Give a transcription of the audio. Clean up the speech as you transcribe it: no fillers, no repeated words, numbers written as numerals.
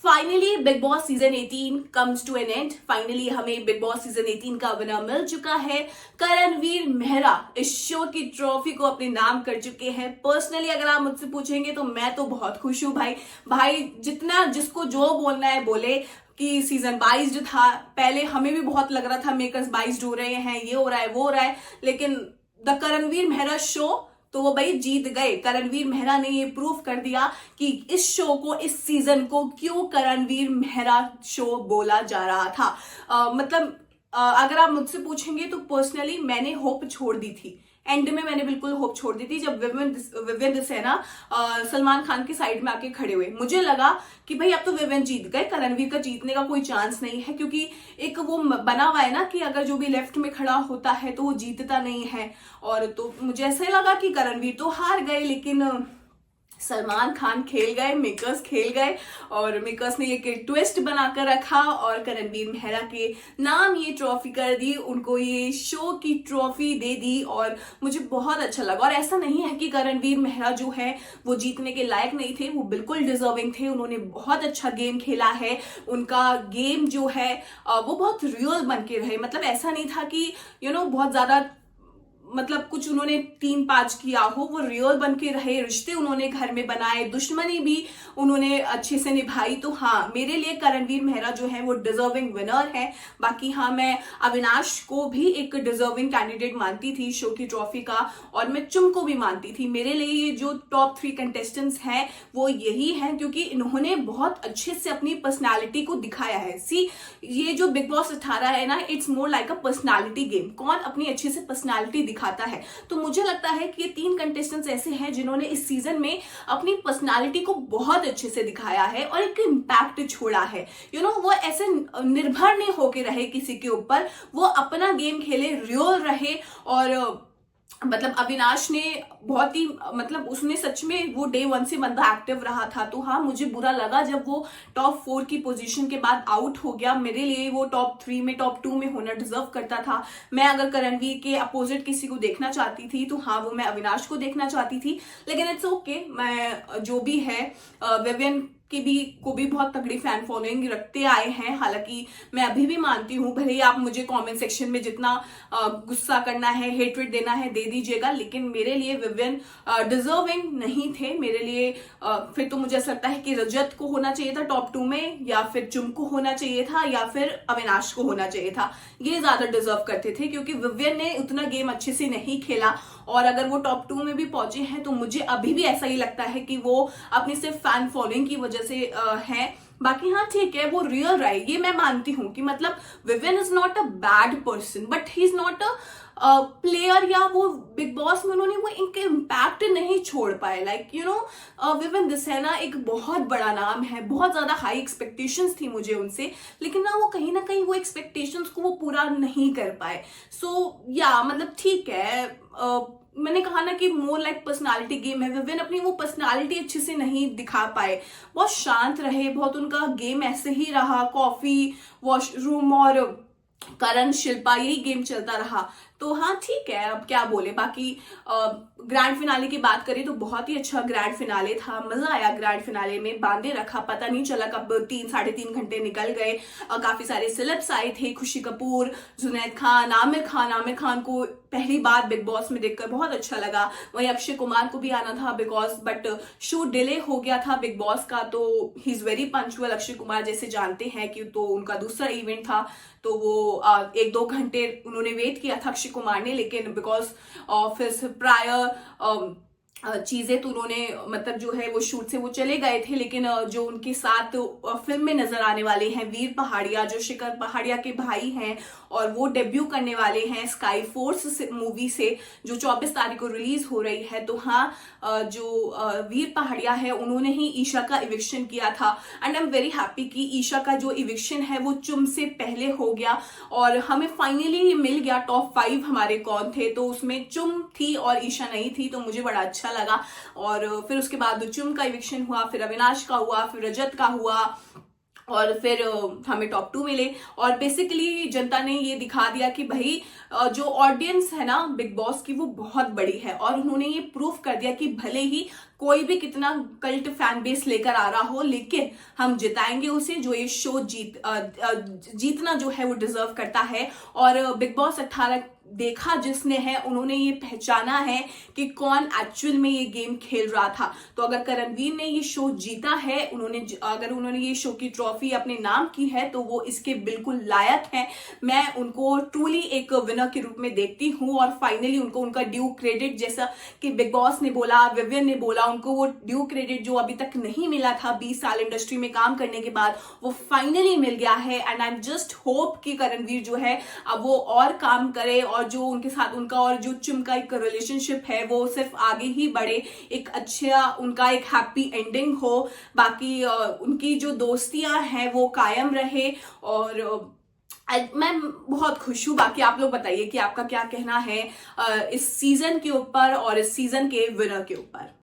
Finally Bigg Boss season 18 comes to an end. Finally हमें Bigg Boss season 18 का winner मिल चुका है। करणवीर मेहरा इस शो की ट्रॉफी को अपने नाम कर चुके हैं। पर्सनली अगर आप मुझसे पूछेंगे तो मैं तो बहुत खुश हूँ भाई जितना जिसको जो बोलना है बोले कि सीजन 22 जो था, पहले हमें भी बहुत लग रहा था मेकर्स 22 हो रहे हैं, ये हो रहा है वो हो रहा है, लेकिन द करणवीर मेहरा शो तो वो भाई जीत गए। करणवीर मेहरा ने ये प्रूफ कर दिया कि इस शो को, इस सीजन को क्यों करणवीर मेहरा शो बोला जा रहा था। अगर आप मुझसे पूछेंगे तो पर्सनली मैंने होप छोड़ दी थी। एंड में मैंने बिल्कुल होप छोड़ दी थी जब विवेन दिसेना सलमान खान के साइड में आके खड़े हुए। मुझे लगा कि भाई अब तो विवेन जीत गए, करणवीर का जीतने का कोई चांस नहीं है, क्योंकि एक वो बना हुआ है ना कि अगर जो भी लेफ्ट में खड़ा होता है तो वो जीतता नहीं है। और तो मुझे ऐसे लगा कि करणवीर तो हार गए, लेकिन सलमान खान खेल गए, मेकर्स खेल गए और मेकर्स ने ये ट्विस्ट बनाकर रखा और करणवीर मेहरा के नाम ये ट्रॉफी कर दी, उनको ये शो की ट्रॉफी दे दी और मुझे बहुत अच्छा लगा। और ऐसा नहीं है कि करणवीर मेहरा जो है वो जीतने के लायक नहीं थे, वो बिल्कुल डिजर्विंग थे। उन्होंने बहुत अच्छा गेम खेला है। उनका गेम जो है वो बहुत रियल बन के रहे। मतलब ऐसा नहीं था कि बहुत ज्यादा कुछ उन्होंने 3-5 किया हो, वो रियल बन के रहे। रिश्ते उन्होंने घर में बनाए, दुश्मनी भी उन्होंने अच्छे से निभाई। तो हाँ, मेरे लिए करणवीर मेहरा जो है वो डिजर्विंग विनर है। बाकी हाँ, मैं अविनाश को भी एक डिजर्विंग कैंडिडेट मानती थी शो की ट्रॉफी का, और मैं चुम को भी मानती थी। मेरे लिए ये जो टॉप 3 कंटेस्टेंट्स हैं वो यही हैं, क्योंकि इन्होंने बहुत अच्छे से अपनी पर्सनालिटी को दिखाया है। ये जो बिग बॉस 18 है ना, it's more like a personality game. कौन अपनी अच्छे से पर्सनालिटी दिखाता है। तो मुझे लगता है कि ये 3 कंटेस्टेंट्स ऐसे हैं जिन्होंने इस सीजन में अपनी पर्सनालिटी को बहुत अच्छे से दिखाया है और एक इम्पैक्ट छोड़ा है। वो ऐसे निर्भर नहीं होके रहे किसी के ऊपर, वो अपना गेम खेले, रियल रहे। और अविनाश ने बहुत ही उसने सच में वो डे 1 से बंदा एक्टिव रहा था। तो हाँ, मुझे बुरा लगा जब वो टॉप 4 की पोजीशन के बाद आउट हो गया। मेरे लिए वो टॉप 3 में, टॉप 2 में होना डिजर्व करता था। मैं अगर करणवीर के अपोजिट किसी को देखना चाहती थी तो हाँ, वो मैं अविनाश को देखना चाहती थी। लेकिन इट्स ओके, मैं जो भी है विवियन को भी बहुत तगड़ी फैन फॉलोइंग रखते आए हैं। हालांकि मैं अभी भी मानती हूँ, भले ही आप मुझे कमेंट सेक्शन में जितना गुस्सा करना है, हेट्रेट देना है, दे दीजिएगा, लेकिन मेरे लिए विवियन डिजर्विंग नहीं थे। मेरे लिए फिर तो मुझे ऐसा लगता है कि रजत को होना चाहिए था टॉप 2 में, या फिर चुम को होना चाहिए था, या फिर अविनाश को होना चाहिए था। ये ज्यादा डिजर्व करते थे, क्योंकि विवियन ने उतना गेम अच्छे से नहीं खेला। और अगर वो टॉप 2 में भी पहुंचे हैं तो मुझे अभी भी ऐसा ही लगता है कि वो अपनी सिर्फ फैन फॉलोइंग की वजह से है। बाकी हाँ, ठीक है, वो रियल रहे, ये मैं मानती हूँ कि Vivian is not a bad person, but he is not a player, या वो बिग बॉस में उन्होंने वो इनके इम्पैक्ट नहीं छोड़ पाए। विवियन दिसेना एक बहुत बड़ा नाम है, बहुत ज्यादा हाई एक्सपेक्टेशंस थी मुझे उनसे, लेकिन ना वो कहीं ना कहीं वो एक्सपेक्टेशंस को वो पूरा नहीं कर पाए। ठीक है, मैंने कहा ना कि मोर लाइक पर्सनालिटी गेम है। विवियन अपनी वो पर्सनालिटी अच्छे से नहीं दिखा पाए, बहुत शांत रहे, बहुत उनका गेम ऐसे ही रहा। कॉफी, वॉशरूम और करण, शिल्पा, यही गेम चलता रहा। तो हाँ, ठीक है, अब क्या बोले। बाकी ग्रैंड फिनाले की बात करें तो बहुत ही अच्छा ग्रैंड फिनाले था। मजा आया ग्रैंड फिनाले में, बांधे रखा, पता नहीं चला कब 3-3.5 घंटे निकल गए। काफी सारे सेलेब्स आए थे, खुशी कपूर, जुनैद खान, आमिर खान को पहली बार बिग बॉस में देखकर बहुत अच्छा लगा। वहीं अक्षय कुमार को भी आना था बट शूट डिले हो गया था बिग बॉस का, तो he is very punctual. Akshay Kumar जैसे जानते हैं कि तो उनका दूसरा इवेंट था, तो वो 1-2 घंटे उन्होंने वेट किया था अक्षय कुमार ने, लेकिन बिकॉज ऑफ प्रायर चीजें तो उन्होंने जो है वो शूट से वो चले गए थे। लेकिन जो उनके साथ फिल्म में नजर आने वाले हैं वीर पहाड़िया, जो शिखर पहाड़िया के भाई हैं, और वो डेब्यू करने वाले हैं स्काई फोर्स मूवी से, जो 24 तारीख को रिलीज हो रही है। तो हाँ, जो वीर पहाड़िया है उन्होंने ही ईशा का इविक्शन किया था, and I am very happy कि ईशा का जो इविक्शन है वो चुम से पहले हो गया और हमें फाइनली मिल गया टॉप 5 हमारे कौन थे। तो उसमें चुम थी और ईशा नहीं थी, तो मुझे बड़ा अच्छा लगा। और फिर उसके बाद चुम का इविक्शन हुआ, फिर अविनाश का हुआ, फिर रजत का हुआ, और फिर हमें टॉप 2 मिले। और बेसिकली जनता ने ये दिखा दिया कि भाई जो ऑडियंस है ना बिग बॉस की वो बहुत बड़ी है, और उन्होंने ये प्रूफ कर दिया कि भले ही कोई भी कितना कल्ट फैन बेस लेकर आ रहा हो, लेकिन हम जिताएंगे उसे जो ये शो जीतना जो है वो डिजर्व करता है। और बिग बॉस 18 देखा जिसने है, उन्होंने ये पहचाना है कि कौन एक्चुअल में ये गेम खेल रहा था। तो अगर करणवीर ने ये शो जीता है, अगर उन्होंने ये शो की ट्रॉफी अपने नाम की है, तो वो इसके बिल्कुल लायक है। मैं उनको ट्रूली एक विनर के रूप में देखती हूँ, और फाइनली उनको उनका ड्यू क्रेडिट, जैसा कि बिग बॉस ने बोला, विवियन ने बोला, उनको वो ड्यू क्रेडिट जो अभी तक नहीं मिला था 20 साल इंडस्ट्री में काम करने के बाद, वो फाइनली मिल गया है। And I am just hope कि करणवीर जो है अब वो और काम करे, और जो उनके साथ उनका और जो चिम का एक रिलेशनशिप है वो सिर्फ आगे ही बढ़े, एक अच्छा उनका एक हैप्पी एंडिंग हो, बाकी उनकी जो दोस्तियां हैं वो कायम रहे। और मैं बहुत खुश हूं। बाकी आप लोग बताइए कि आपका क्या कहना है इस सीजन के ऊपर और इस सीजन के विनर के ऊपर।